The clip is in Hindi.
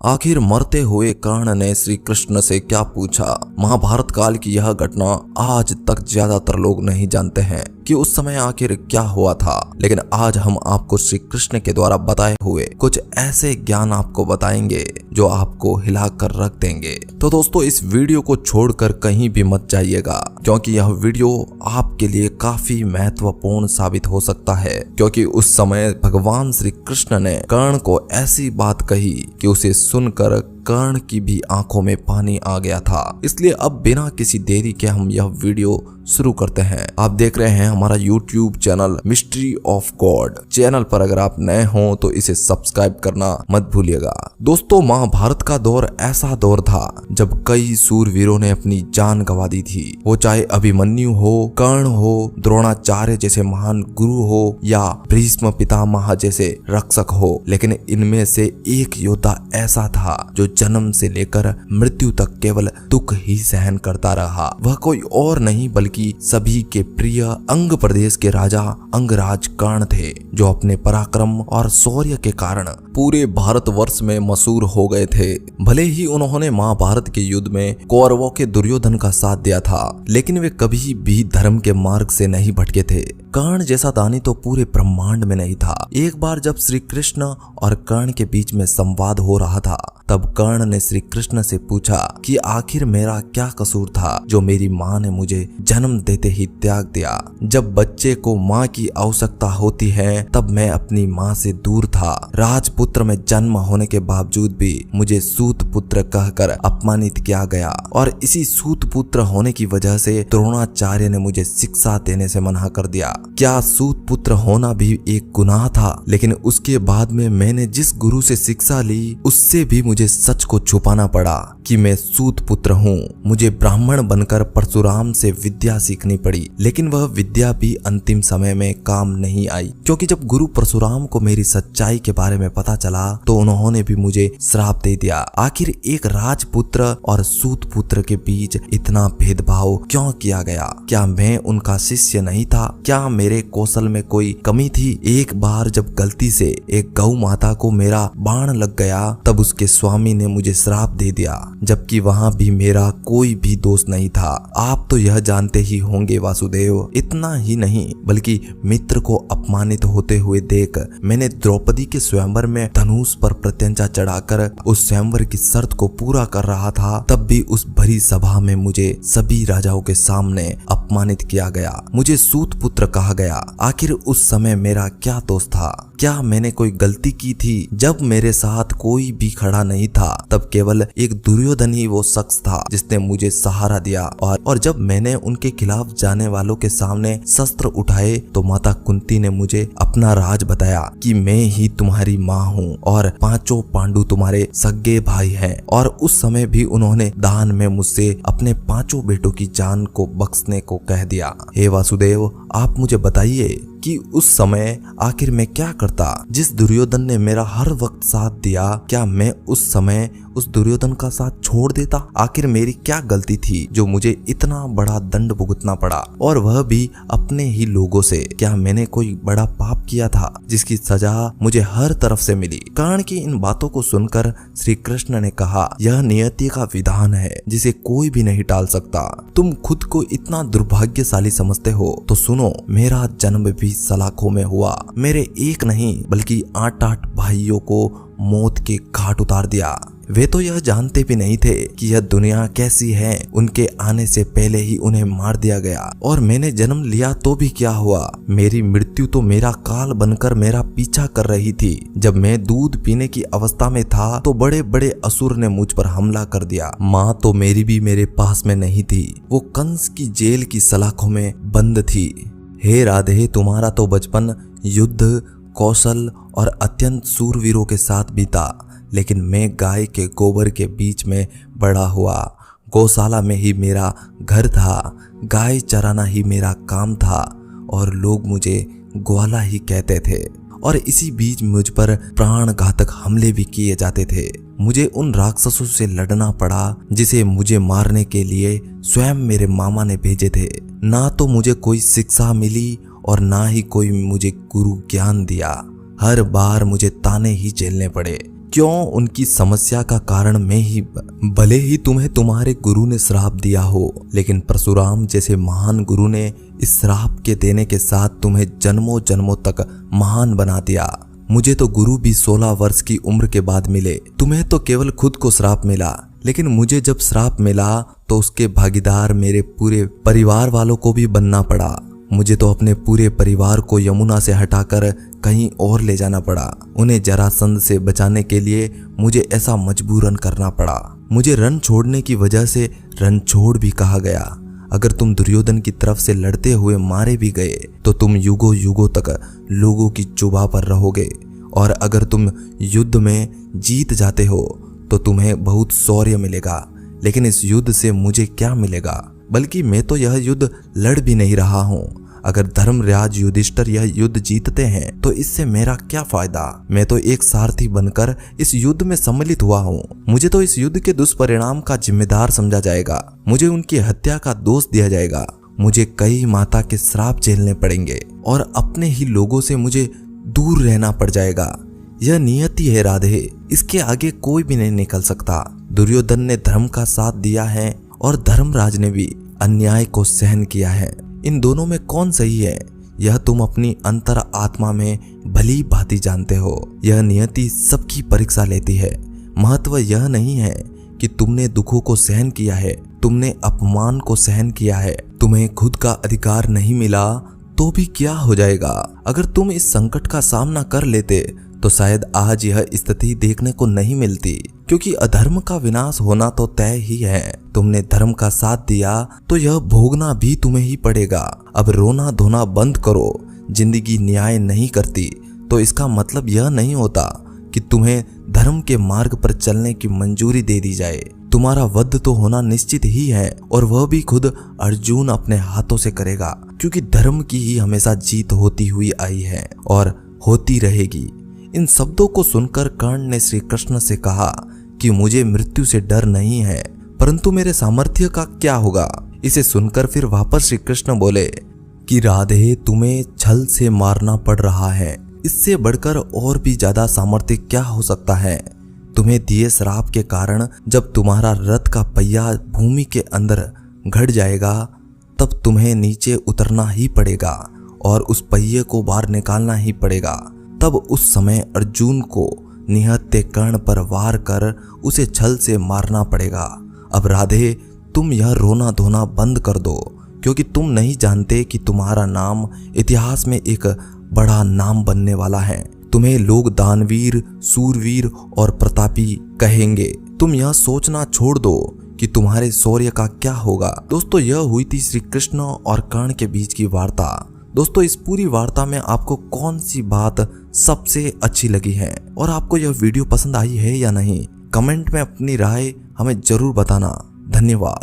आखिर मरते हुए कर्ण ने श्री कृष्ण से क्या पूछा? महाभारत काल की यह घटना आज तक ज्यादातर लोग नहीं जानते हैं कि उस समय आखिर क्या हुआ था, लेकिन आज हम आपको श्री कृष्ण के द्वारा बताए हुए कुछ ऐसे ज्ञान आपको बताएंगे जो आपको हिला कर रख देंगे। तो दोस्तों, इस वीडियो को छोड़कर कहीं भी मत जाइएगा, क्योंकि यह वीडियो आपके लिए काफी महत्वपूर्ण साबित हो सकता है। क्योंकि उस समय भगवान श्री कृष्ण ने कर्ण को ऐसी बात कही कि उसे सुनकर कर्ण की भी आंखों में पानी आ गया था। इसलिए अब बिना किसी देरी के हम यह वीडियो शुरू करते हैं। आप देख रहे हैं हमारा YouTube channel mystery of God. Channel पर अगर आप नए हो तो इसे सब्सक्राइब करना मत भूलिएगा। दोस्तों, महाभारत का दौर ऐसा दौर था जब कई सूरवीरों ने अपनी जान गंवा दी थी। वो चाहे अभिमन्यु हो, कर्ण हो, द्रोणाचार्य जैसे महान गुरु हो या भीष्म पितामह जैसे रक्षक हो, लेकिन इनमें से एक योद्धा ऐसा था जो जन्म से लेकर मृत्यु तक केवल दुख ही सहन करता रहा। वह कोई और नहीं बल्कि सभी के प्रिय अंग प्रदेश के राजा अंगराज कर्ण थे, जो अपने पराक्रम और शौर्य के कारण पूरे भारतवर्ष में मशहूर हो गए थे। भले ही उन्होंने महाभारत के युद्ध में कौरवों के दुर्योधन का साथ दिया था, लेकिन वे कभी भी धर्म के मार्ग से नहीं भटके थे। कर्ण जैसा दानी तो पूरे ब्रह्मांड में नहीं था। एक बार जब श्री कृष्ण और कर्ण के बीच में संवाद हो रहा था, तब कर्ण ने श्री कृष्ण से पूछा कि आखिर मेरा क्या कसूर था जो मेरी माँ ने मुझे जन्म देते ही त्याग दिया। जब बच्चे को माँ की आवश्यकता होती है, तब मैं अपनी माँ से दूर था। राजपुत्र में जन्म होने के बावजूद भी मुझे सूत पुत्र कहकर अपमानित किया गया, और इसी सूत पुत्र होने की वजह से द्रोणाचार्य ने मुझे शिक्षा देने से मना कर दिया। क्या सूत पुत्र होना भी एक गुनाह था? लेकिन उसके बाद में मैंने जिस गुरु से शिक्षा ली, उससे भी मुझे सच को छुपाना पड़ा कि मैं सूत पुत्र हूँ। मुझे ब्राह्मण बनकर परशुराम से विद्या सीखनी पड़ी, लेकिन वह विद्या भी अंतिम समय में काम नहीं आई, क्योंकि जब गुरु परशुराम को मेरी सच्चाई के बारे में पता चला तो उन्होंने भी मुझे श्राप दे दिया। आखिर एक राजपुत्र और सूत पुत्र के बीच इतना भेदभाव क्यों किया गया? क्या मैं उनका शिष्य नहीं था? क्या मेरे कौशल में कोई कमी थी? एक बार जब गलती से एक गौ माता को मेरा बाण लग गया, तब उसके स्वामी ने मुझे श्राप दे दिया, जबकि वहां भी मेरा कोई भी दोष नहीं था। आप तो यह जानते ही होंगे वासुदेव। इतना ही नहीं बल्कि मित्र को अपमानित होते हुए देख मैंने द्रौपदी के स्वयंवर में धनुष पर प्रत्यंचा चढ़ाकर उस स्वयंवर की शर्त को पूरा कर रहा था, तब भी उस भरी सभा में मुझे सभी राजाओं के सामने अपमानित किया गया। मुझे सूत पुत्र कहा गया। आखिर उस समय मेरा क्या दोष था? क्या मैंने कोई गलती की थी? जब मेरे साथ कोई भी खड़ा नहीं था, तब केवल एक दुर्योधन ही वो शख्स था जिसने मुझे सहारा दिया, और जब मैंने उनके खिलाफ जाने वालों के सामने शस्त्र उठाए तो माता कुंती ने मुझे अपना राज बताया कि मैं ही तुम्हारी माँ हूँ और पांचों पांडु तुम्हारे सगे भाई हैं। और उस समय भी उन्होंने दान में मुझसे अपने पांचों बेटों की जान को बख्शने को कह दिया। हे वासुदेव, आप मुझे बताइए कि उस समय आखिर मैं क्या करता? जिस दुर्योधन ने मेरा हर वक्त साथ दिया, क्या मैं उस समय उस दुर्योधन का साथ छोड़ देता? आखिर मेरी क्या गलती थी जो मुझे इतना बड़ा दंड भुगतना पड़ा, और वह भी अपने ही लोगों से? क्या मैंने कोई बड़ा पाप किया था जिसकी सजा मुझे हर तरफ से मिली? कर्ण की इन बातों को सुनकर श्री कृष्ण ने कहा, यह नियति का विधान है जिसे कोई भी नहीं टाल सकता। तुम खुद को इतना दुर्भाग्यशाली समझते हो तो सुनो, मेरा जन्म भी सलाखों में हुआ। मेरे एक नहीं बल्कि 8 भाइयों को मौत के घाट उतार दिया। वे तो यह जानते भी नहीं थे कि यह दुनिया कैसी है। उनके आने से पहले ही उन्हें मार दिया गया, और मैंने जन्म लिया तो भी क्या हुआ? मेरी मृत्यु तो मेरा काल बनकर मेरा पीछा कर रही थी। जब मैं दूध पीने की अवस्था में था तो बड़े बड़े असुर ने मुझ पर हमला कर दिया। माँ तो मेरी भी मेरे पास में नहीं थी, वो कंस की जेल की सलाखों में बंद थी। हे राधे, तुम्हारा तो बचपन युद्ध, कौशल और अत्यंत सूरवीरों के साथ बीता, लेकिन मैं गाय के गोबर के बीच में बड़ा हुआ। गौशाला में ही मेरा घर था, गाय चराना ही मेरा काम था, और लोग मुझे ग्वाला ही कहते थे। और इसी बीच मुझ पर प्राण घातक हमले भी किए जाते थे। मुझे उन राक्षसों से लड़ना पड़ा जिसे मुझे मारने के लिए स्वयं मेरे मामा ने भेजे थे। ना तो मुझे कोई शिक्षा मिली और ना ही कोई मुझे गुरु ज्ञान दिया। हर बार मुझे ताने ही झेलने पड़े, क्यों उनकी समस्या का कारण मैं ही भले ही तुम्हें तुम्हारे गुरु ने श्राप दिया हो, लेकिन परशुराम जैसे महान गुरु ने इस श्राप के देने के साथ तुम्हें जन्मों जन्मों तक महान बना दिया। मुझे तो गुरु भी 16 वर्ष की उम्र के बाद मिले, तुम्हें तो केवल खुद को श्राप मिला, लेकिन मुझे जब श्राप मिला तो उसके भागीदार मेरे पूरे परिवार वालों को भी बनना पड़ा। मुझे तो अपने पूरे परिवार को यमुना से हटाकर कहीं और ले जाना पड़ा। उन्हें जरासंध से बचाने के लिए मुझे ऐसा मजबूरन करना पड़ा। मुझे रण छोड़ने की वजह से रणछोड़ भी कहा गया। अगर तुम दुर्योधन की तरफ से लड़ते हुए मारे भी गए तो तुम युगों युगों तक लोगों की जुबां पर रहोगे, और अगर तुम युद्ध में जीत जाते हो तो तुम्हें बहुत शौर्य मिलेगा। लेकिन इस युद्ध से मुझे क्या मिलेगा? बल्कि मैं तो यह युद्ध लड़ भी नहीं रहा हूँ। अगर धर्मराज युधिष्ठिर यह युद्ध जीतते हैं तो इससे मेरा क्या फायदा? मैं तो एक सारथी बनकर इस युद्ध में सम्मिलित हुआ हूँ। मुझे तो इस युद्ध के दुष्परिणाम का जिम्मेदार समझा जाएगा। मुझे उनकी हत्या का दोष दिया जाएगा। मुझे कई माता के श्राप झेलने पड़ेंगे और अपने ही लोगों से मुझे दूर रहना पड़ जाएगा। यह नियति है राधे, इसके आगे कोई भी नहीं निकल सकता। दुर्योधन ने धर्म का साथ दिया है और धर्मराज ने भी अन्याय को सहन किया है। इन दोनों में कौन सही है, यह तुम अपनी अंतर आत्मा में भली भांति जानते हो। यह नियति सबकी परीक्षा लेती है। महत्व यह नहीं है कि तुमने दुखों को सहन किया है, तुमने अपमान को सहन किया है। तुम्हें खुद का अधिकार नहीं मिला तो भी क्या हो जाएगा? अगर तुम इस संकट का सामना कर लेते तो शायद आज यह स्थिति देखने को नहीं मिलती, क्योंकि अधर्म का विनाश होना तो तय ही है। तुमने धर्म का साथ दिया तो यह भोगना भी तुम्हें ही पड़ेगा। अब रोना धोना बंद करो। जिंदगी न्याय नहीं करती तो इसका मतलब यह नहीं होता कि तुम्हें धर्म के मार्ग पर चलने की मंजूरी दे दी जाए। तुम्हारा वध तो होना निश्चित ही है, और वह भी खुद अर्जुन अपने हाथों से करेगा, क्योंकि धर्म की ही हमेशा जीत होती हुई आई है और होती रहेगी। इन शब्दों को सुनकर कर्ण ने श्री कृष्ण से कहा कि मुझे मृत्यु से डर नहीं है, परंतु मेरे सामर्थ्य का क्या होगा? इसे सुनकर फिर वापस श्री कृष्ण बोले कि राधे, तुम्हें छल से मारना पड़ रहा है, इससे बढ़कर और भी ज्यादा सामर्थ्य क्या हो सकता है? तुम्हें दिए श्राप के कारण जब तुम्हारा रथ का पहिया भूमि के अंदर घट जाएगा तब तुम्हें नीचे उतरना ही पड़ेगा और उस पहिए को बाहर निकालना ही पड़ेगा। तब उस समय अर्जुन को निहत्थे कर्ण पर वार कर उसे छल से मारना पड़ेगा। अब राधे, तुम यह रोना धोना बंद कर दो, क्योंकि तुम नहीं जानते कि तुम्हारा नाम इतिहास में एक बड़ा नाम बनने वाला है। तुम्हें लोग दानवीर, सूरवीर और प्रतापी कहेंगे। तुम यह सोचना छोड़ दो कि तुम्हारे शौर्य का क्या होगा। दोस्तों, यह हुई थी श्री कृष्ण और कर्ण के बीच की वार्ता। दोस्तों, इस पूरी वार्ता में आपको कौन सी बात सबसे अच्छी लगी है और आपको यह वीडियो पसंद आई है या नहीं? कमेंट में अपनी राय हमें जरूर बताना। धन्यवाद।